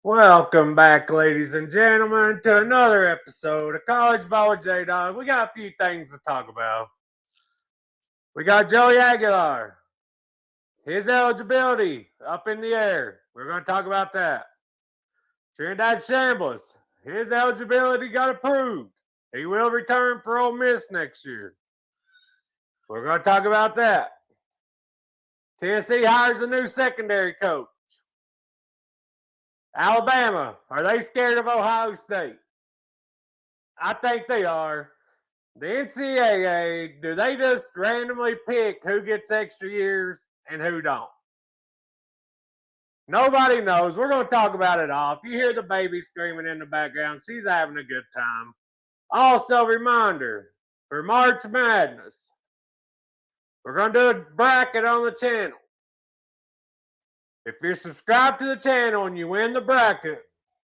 Welcome back, ladies and gentlemen, to another episode of College Ball with J-Dog. We got a few things to talk about. We got Joey Aguilar. His eligibility up in the air. We're going to talk about that. Trinidad Chambliss. His eligibility got approved. He will return for Ole Miss next year. We're going to talk about that. Tennessee hires a new secondary coach. Alabama, are they scared of Ohio State? I think they are. The NCAA, do they just randomly pick who gets extra years and who don't? Nobody knows. We're going to talk about it all. If you hear the baby screaming in the background, she's having a good time. Also, reminder for March Madness, we're going to do a bracket on the channel. If you're subscribed to the channel and you win the bracket,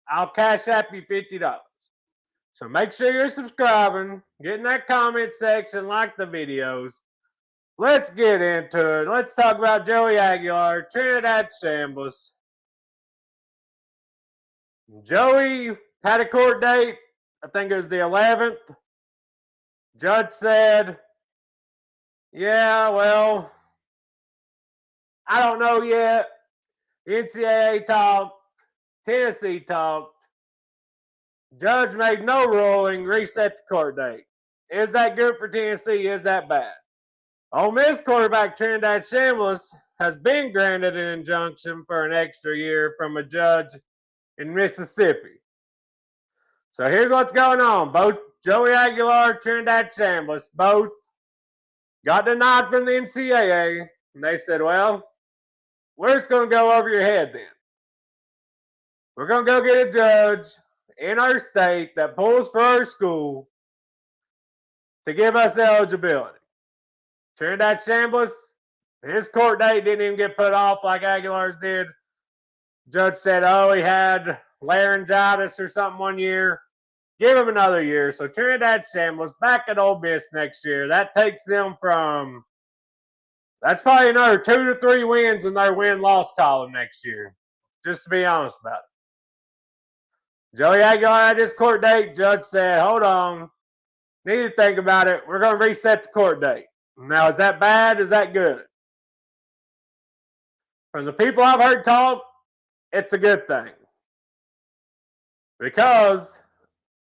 I'll cash app you $50. So make sure you're subscribing, get in that comment section, like the videos. Let's get into it. Let's talk about Joey Aguilar, Trinidad Chambliss. Joey had a court date. I think it was the 11th. Judge said, yeah, well, I don't know yet. NCAA talked. Tennessee talked. Judge made no ruling, reset the court date. Is that good for Tennessee? Is that bad? Ole Miss quarterback Trinidad Chambliss has been granted an injunction for an extra year from a judge in Mississippi. So here's what's going on. Both Joey Aguilar, Trinidad Chambliss, both got denied from the NCAA. And they said, well, we're just going to go over your head then. We're going to go get a judge in our state that pulls for our school to give us eligibility. Trinidad Chambliss, his court date didn't even get put off like Aguilar's did. Judge said, oh, he had laryngitis or something one year. Give him another year. So Trinidad Chambliss back at Ole Miss next year. That takes them from, that's probably another 2 to 3 wins in their win-loss column next year, just to be honest about it. Joey Aguilar had his court date. Judge said, hold on. Need to think about it. We're going to reset the court date. Now, is that bad? Is that good? From the people I've heard talk, it's a good thing. Because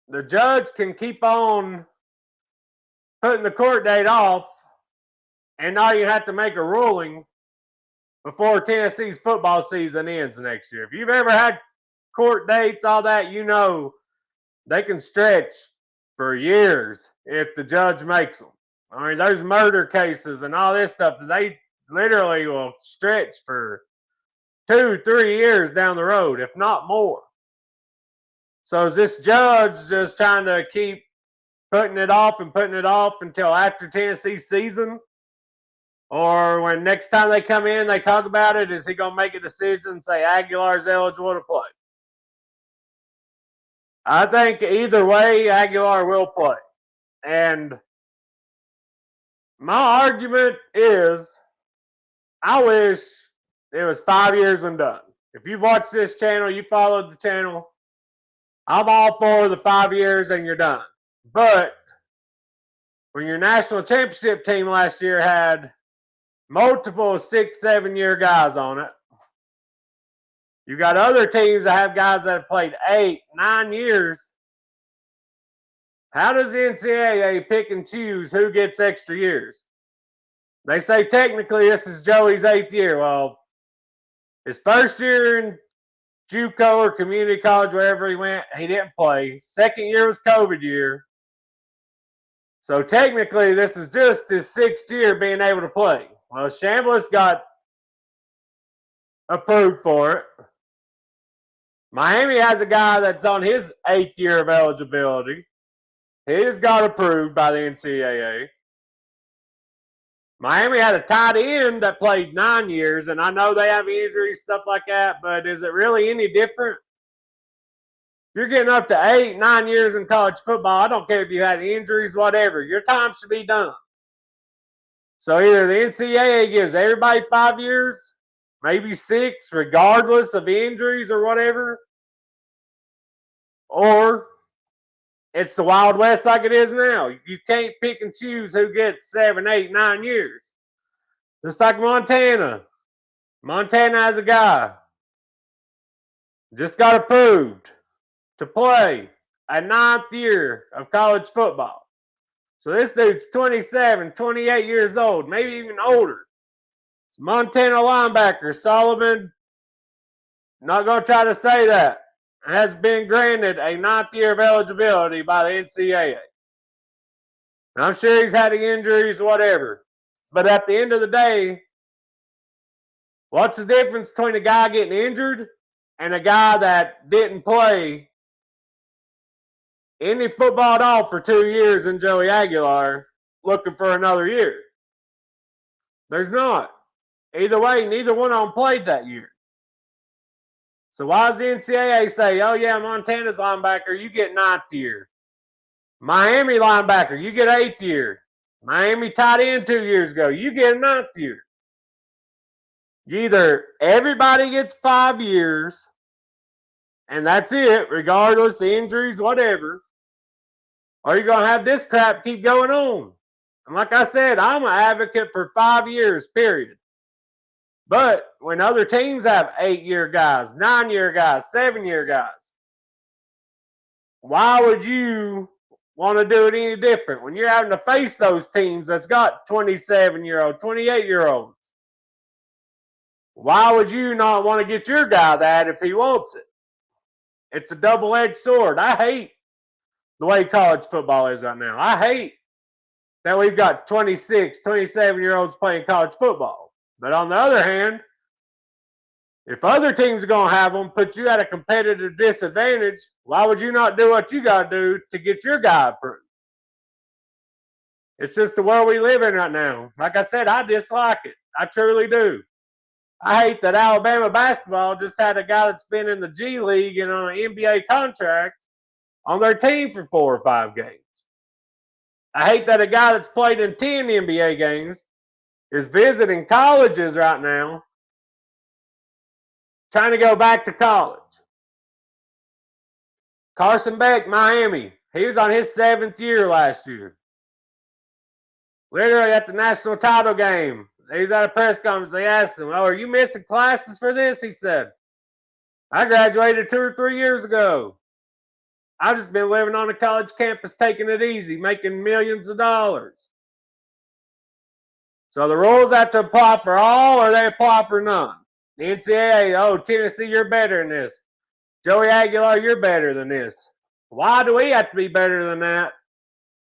the judge can keep on putting the court date off and not even have to make a ruling before Tennessee's football season ends next year. If you've ever had court dates, all that, you know they can stretch for years if the judge makes them. I mean, there's murder cases and all this stuff that they literally will stretch for 2-3 years down the road, if not more. So is this judge just trying to keep putting it off until after Tennessee's season? Or when next time they come in, they talk about it, is he going to make a decision and say Aguilar's eligible to play? I think either way, Aguilar will play. And my argument is, I wish it was 5 years and done. If you've watched this channel, you followed the channel, I'm all for the 5 years and you're done. But when your national championship team last year had multiple 6-7 year guys on it, you got other teams that have guys that have played 8-9 years. How does the NCAA pick and choose who gets extra years? They say technically this is Joey's 8th year. Well, his first year in JUCO or community college, wherever he went, he didn't play. Second year was COVID year. So technically this is just his 6th year being able to play. Well, Chambliss got approved for it. Miami has a guy that's on his 8th year of eligibility. He's got approved by the NCAA. Miami had a tight end that played 9 years, and I know they have injuries, stuff like that, but is it really any different? You're getting up to 8-9 years in college football. I don't care if you had injuries, whatever. Your time should be done. So either the NCAA gives everybody 5 years, maybe 6, regardless of injuries or whatever, or it's the Wild West like it is now. You can't pick and choose who gets 7, 8, 9 years. Just like Montana. Montana has a guy. Just got approved to play a 9th year of college football. So this dude's 27, 28 years old, maybe even older. It's Montana linebacker Solomon. Not going to try to say that. Has been granted a 9th year of eligibility by the NCAA. And I'm sure he's had injuries, whatever. But at the end of the day, what's the difference between a guy getting injured and a guy that didn't play any football at all for 2 years in Joey Aguilar looking for another year? There's not. Either way, neither one of them played that year. So why does the NCAA say, oh yeah, Montana's linebacker, you get 9th year. Miami linebacker, you get 8th year. Miami tight end 2 years ago, you get a 9th year. Either everybody gets 5 years, and that's it, regardless of injuries, whatever, or you're going to have this crap keep going on. And like I said, I'm an advocate for 5 years, period. But when other teams have 8-year guys, 9-year guys, 7-year guys, why would you want to do it any different when you're having to face those teams that's got 27-year-old, 28-year-olds? Why would you not want to get your guy that if he wants it? It's a double-edged sword. I hate the way college football is right now. I hate that we've got 26, 27-year-olds playing college football. But on the other hand, if other teams are going to have them put you at a competitive disadvantage, why would you not do what you got to do to get your guy approved? It's just the world we live in right now. Like I said, I dislike it. I truly do. I hate that Alabama basketball just had a guy that's been in the G League and on an NBA contract on their team for 4 or 5 games. I hate that a guy that's played in 10 NBA games is visiting colleges right now trying to go back to college. Carson Beck, Miami. He was on his 7th year last year. Literally at the national title game, he was at a press conference. They asked him, oh, are you missing classes for this? He said, I graduated 2 or 3 years ago. I've just been living on a college campus, taking it easy, making millions of dollars. So the rules have to apply for all or they apply for none. The NCAA, oh, Tennessee, you're better than this. Joey Aguilar, you're better than this. Why do we have to be better than that?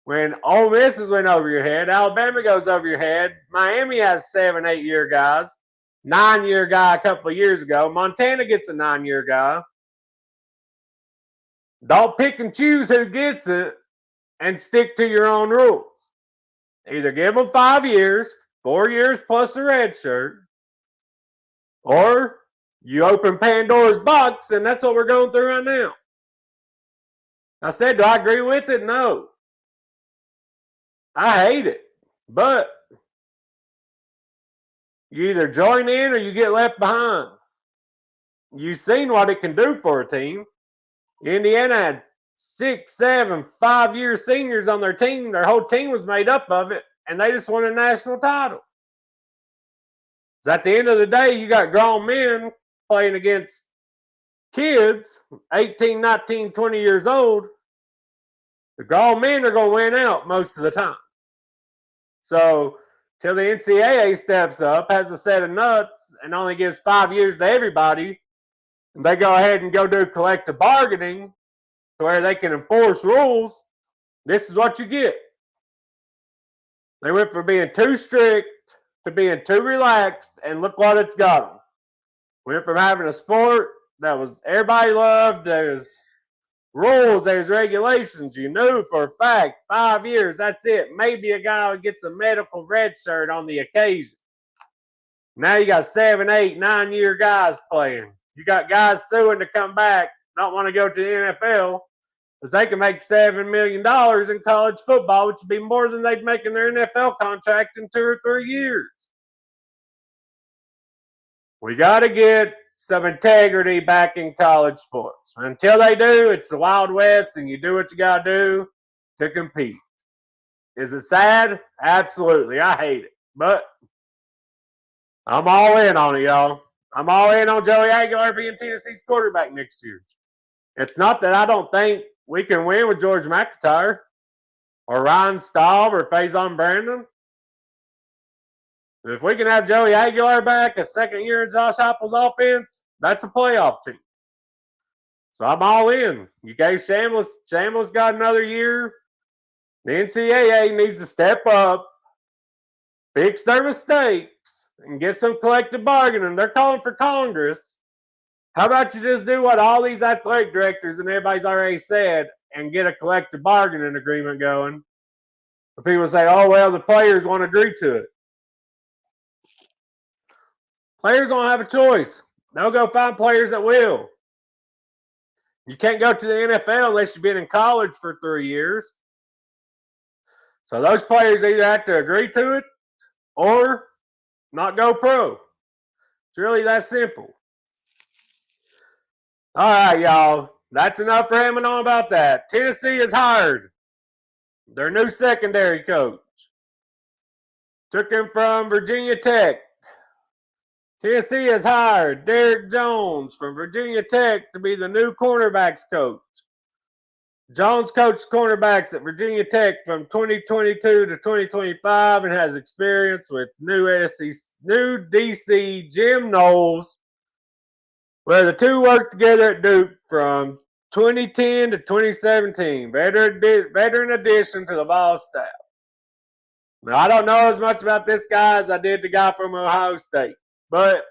When Ole Miss has went over your head, Alabama goes over your head, Miami has 7, 8-year guys, 9-year guy a couple of years ago, Montana gets a 9-year guy. Don't pick and choose who gets it and stick to your own rules. Either give them 5 years, 4 years plus a red shirt, or you open Pandora's box, and that's what we're going through right now. I said, do I agree with it? No. I hate it. But you either join in or you get left behind. You've seen what it can do for a team. Indiana had 6, 7, 5-year seniors on their team. Their whole team was made up of it, and they just won a national title. So at the end of the day, you got grown men playing against kids, 18, 19, 20 years old. The grown men are going to win out most of the time. So till the NCAA steps up, has a set of nuts, and only gives 5 years to everybody, and they go ahead and go do collective bargaining to where they can enforce rules, this is what you get. They went from being too strict to being too relaxed, and look what it's got them. Went from having a sport that was everybody loved, there's rules, there's regulations. You knew for a fact, 5 years, that's it. Maybe a guy gets a medical red shirt on the occasion. Now you got 7, 8, 9-year guys playing. You got guys suing to come back, not want to go to the NFL, because they can make $7 million in college football, which would be more than they'd make in their NFL contract in 2 or 3 years. We got to get some integrity back in college sports. Until they do, it's the Wild West, and you do what you got to do to compete. Is it sad? Absolutely. I hate it. But I'm all in on it, y'all. I'm all in on Joey Aguilar being Tennessee's quarterback next year. It's not that I don't think we can win with George McIntyre or Ryan Staub or Faison Brandon. If we can have Joey Aguilar back, a second year in Josh Heupel's offense, that's a playoff team. So I'm all in. You gave Chambliss. Chambliss got another year. The NCAA needs to step up, fix their mistakes, and get some collective bargaining. They're calling for Congress. How about you just do what all these athletic directors and everybody's already said and get a collective bargaining agreement going? But people say, oh, well, the players won't agree to it. Players don't have a choice. They'll go find players that will. You can't go to the NFL unless you've been in college for 3 years. So those players either have to agree to it or not go pro. It's really that simple. All right, y'all. That's enough for hemming on about that. Tennessee has hired their new secondary coach. Took him from Virginia Tech. Tennessee has hired Derek Jones from Virginia Tech to be the new cornerbacks coach. Jones coached cornerbacks at Virginia Tech from 2022 to 2025 and has experience with new DC Jim Knowles, where the two worked together at Duke from 2010 to 2017. Veteran addition to the Vols staff. Now, I don't know as much about this guy as I did the guy from Ohio State, but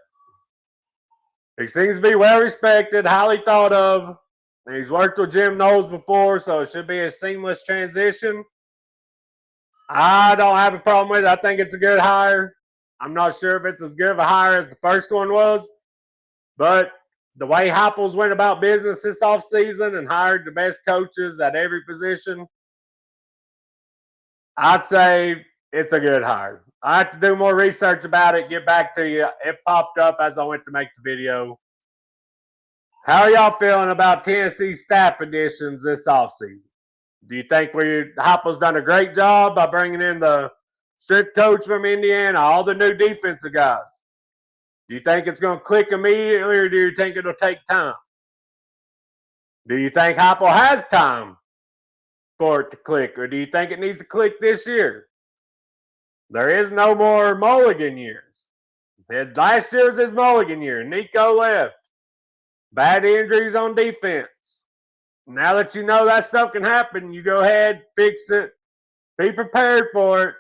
he seems to be well respected, highly thought of. He's worked with Jim Knowles before, so it should be a seamless transition. I don't have a problem with it. I think it's a good hire. I'm not sure if it's as good of a hire as the first one was, but the way Heupel's went about business this offseason and hired the best coaches at every position, I'd say it's a good hire. I have to do more research about it, get back to you. It popped up as I went to make the video. How are y'all feeling about Tennessee staff additions this offseason? Do you think Heupel's done a great job by bringing in the strength coach from Indiana, all the new defensive guys? Do you think it's going to click immediately, or do you think it'll take time? Do you think Heupel has time for it to click, or do you think it needs to click this year? There is no more mulligan years. Last year was his mulligan year. Nico left. Bad injuries on defense. Now that you know that stuff can happen, you go ahead, fix it, be prepared for it.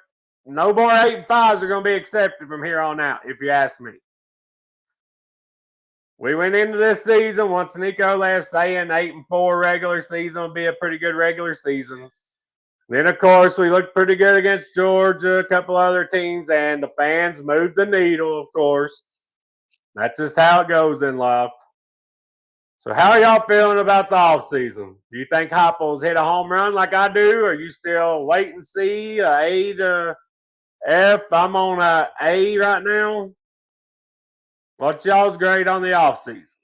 No more 8-5s are going to be accepted from here on out, if you ask me. We went into this season, once Nico left, saying 8-4 regular season would be a pretty good regular season. Then, of course, we looked pretty good against Georgia, a couple other teams, and the fans moved the needle, of course. That's just how it goes in life. So how are y'all feeling about the offseason? Do you think Heupel's hit a home run like I do? Or are you still wait and see, A to F? I'm on a A right now. What's y'all's grade on the offseason?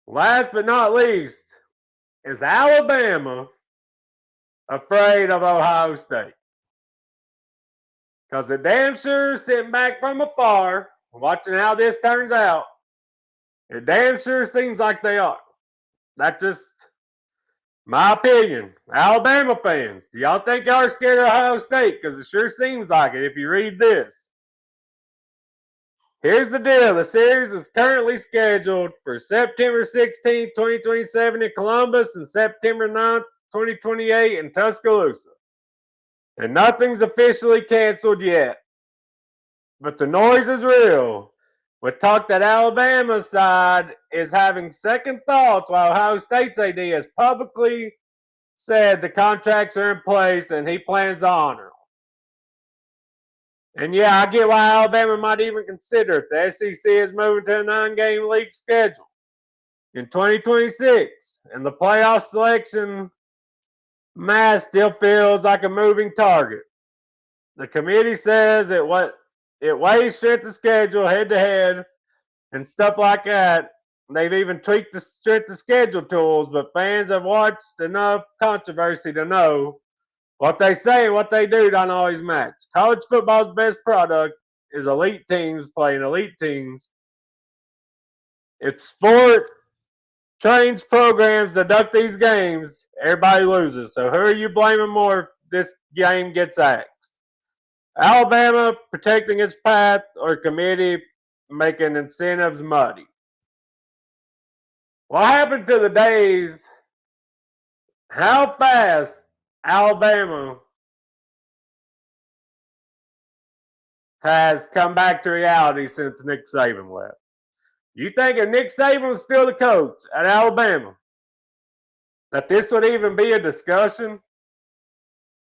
Last but not least, is Alabama afraid of Ohio State? Because the damn sure sitting back from afar, watching how this turns out, it damn sure seems like they are. That's just my opinion. Alabama fans, do y'all think y'all are scared of Ohio State? Because it sure seems like it if you read this. Here's the deal. The series is currently scheduled for September 16, 2027 in Columbus and September 9th, 2028 in Tuscaloosa. And nothing's officially canceled yet. But the noise is real. With talk that Alabama's side is having second thoughts while Ohio State's AD has publicly said the contracts are in place and he plans to honor them. And yeah, I get why Alabama might even consider it. The SEC is moving to a 9-game league schedule in 2026. And the playoff selection mass still feels like a moving target. The committee says it weighs strength of schedule head to head and stuff like that. They've even tweaked the strength of schedule tools, but fans have watched enough controversy to know what they say and what they do don't always match. College football's best product is elite teams playing elite teams. If sport trains programs to duck these games, everybody loses. So who are you blaming more if this game gets axed? Alabama protecting its path or committee making incentives muddy? What happened to the days? How fast Alabama has come back to reality since Nick Saban left? You think if Nick Saban was still the coach at Alabama, that this would even be a discussion?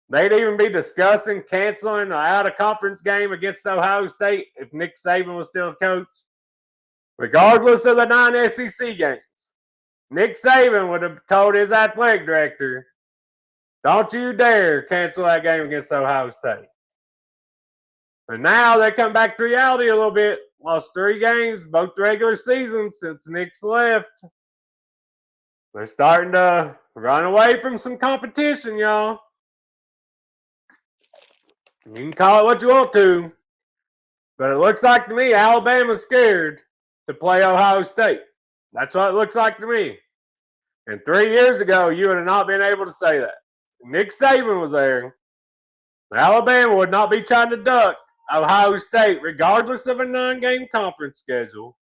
They'd even be discussing canceling an out-of-conference game against Ohio State if Nick Saban was still a coach? Regardless of the 9 SEC games, Nick Saban would have told his athletic director, don't you dare cancel that game against Ohio State. But now they come back to reality a little bit. Lost 3 games, both regular seasons since Nick's left. They're starting to run away from some competition, y'all. You can call it what you want to, but it looks like to me Alabama's scared to play Ohio State. That's what it looks like to me. And 3 years ago, you would have not been able to say that. If Nick Saban was there, Alabama would not be trying to duck Ohio State, regardless of a 9-game conference schedule.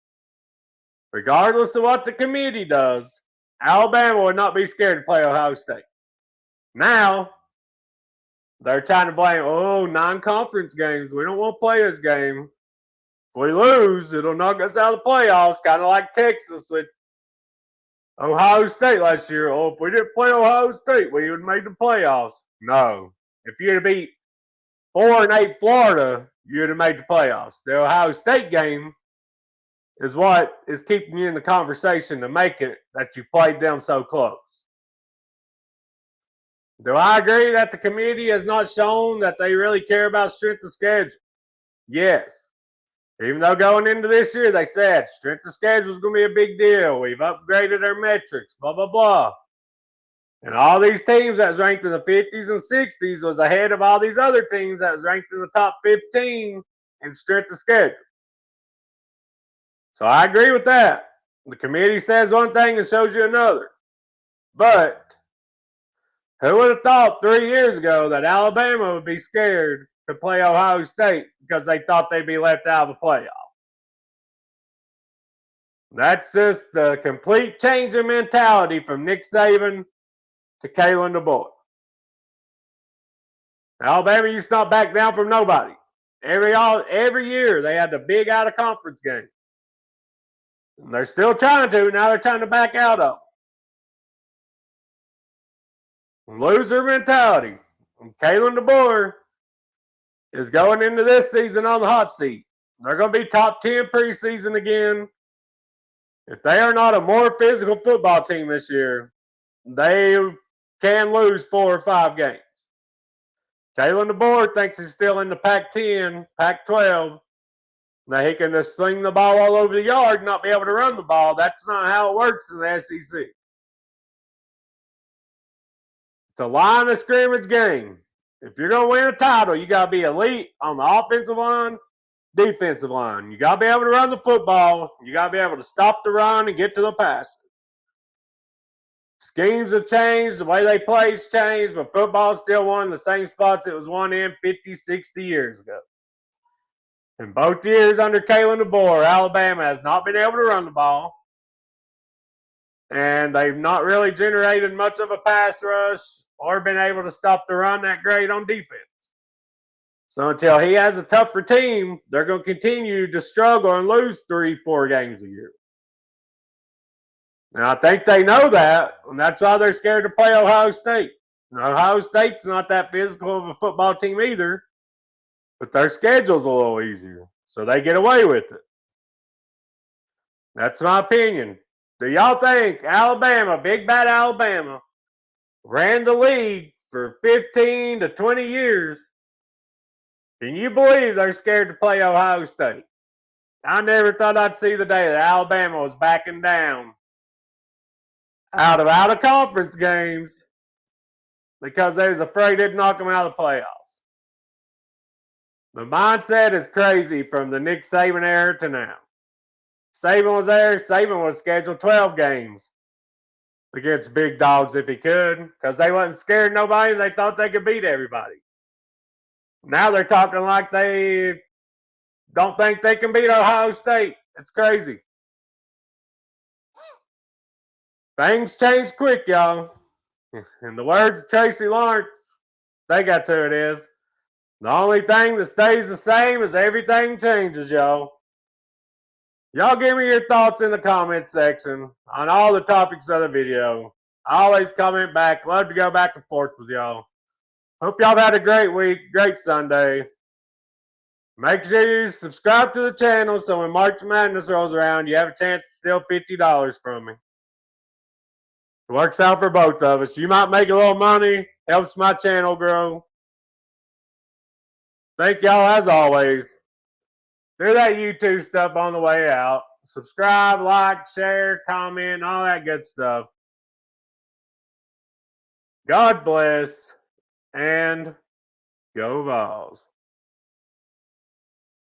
Regardless of what the committee does, Alabama would not be scared to play Ohio State. Now, they're trying to blame, non-conference games. We don't want to play this game. If we lose, it'll knock us out of the playoffs, kind of like Texas with Ohio State last year. If we didn't play Ohio State, we would have made the playoffs. No. If you'd have beat 4-8 Florida, you'd have made the playoffs. The Ohio State game is what is keeping you in the conversation to make it that you played them so close. Do I agree that the committee has not shown that they really care about strength of schedule? Yes. Even though going into this year, they said strength of schedule is going to be a big deal. We've upgraded our metrics, blah, blah, blah. And all these teams that was ranked in the 50s and 60s was ahead of all these other teams that was ranked in the top 15 in strength of schedule. So I agree with that. The committee says one thing and shows you another. But who would have thought 3 years ago that Alabama would be scared to play Ohio State because they thought they'd be left out of the playoff? That's just the complete change of mentality from Nick Saban to Kalen DeBoer. Alabama used to not back down from nobody. Every year they had the big out-of-conference game. And they're still trying to. Now they're trying to back out of them. Loser mentality. And Kalen DeBoer is going into this season on the hot seat. They're going to be top 10 preseason again. If they are not a more physical football team this year, they can lose 4 or 5 games. Kalen DeBoer thinks he's still in the Pac-10, Pac-12. That he can just sling the ball all over the yard and not be able to run the ball. That's not how it works in the SEC. It's a line of scrimmage game. If you're going to win a title, you got to be elite on the offensive line, defensive line. You got to be able to run the football. You got to be able to stop the run and get to the pass. Schemes have changed. The way they play's changed, but football's still one of the same spots it was won in 50, 60 years ago. In both years under Kalen DeBoer, Alabama has not been able to run the ball. And they've not really generated much of a pass rush or been able to stop the run that great on defense. So until he has a tougher team, they're going to continue to struggle and lose 3-4 games a year. And I think they know that, and that's why they're scared to play Ohio State. And Ohio State's not that physical of a football team either, but their schedule's a little easier, so they get away with it. That's my opinion. Do y'all think Alabama, big bad Alabama, ran the league for 15 to 20 years? Can you believe they're scared to play Ohio State? I never thought I'd see the day that Alabama was backing down out of conference games because they was afraid they'd knock them out of the playoffs. The mindset is crazy from the Nick Saban era to now. Saban was there. Saban was scheduled 12 games against big dogs if he could because they wasn't scared of nobody. They thought they could beat everybody. Now they're talking like they don't think they can beat Ohio State. It's crazy. Things change quick, y'all. In the words of Tracy Lawrence, they got who it is. The only thing that stays the same is everything changes, y'all. Y'all give me your thoughts in the comments section on all the topics of the video. I always comment back. Love to go back and forth with y'all. Hope y'all had a great week, great Sunday. Make sure you subscribe to the channel so when March Madness rolls around, you have a chance to steal $50 from me. It works out for both of us. You might make a little money, helps my channel grow. Thank y'all as always. Do that YouTube stuff on the way out. Subscribe, like, share, comment, all that good stuff. God bless and go Vols.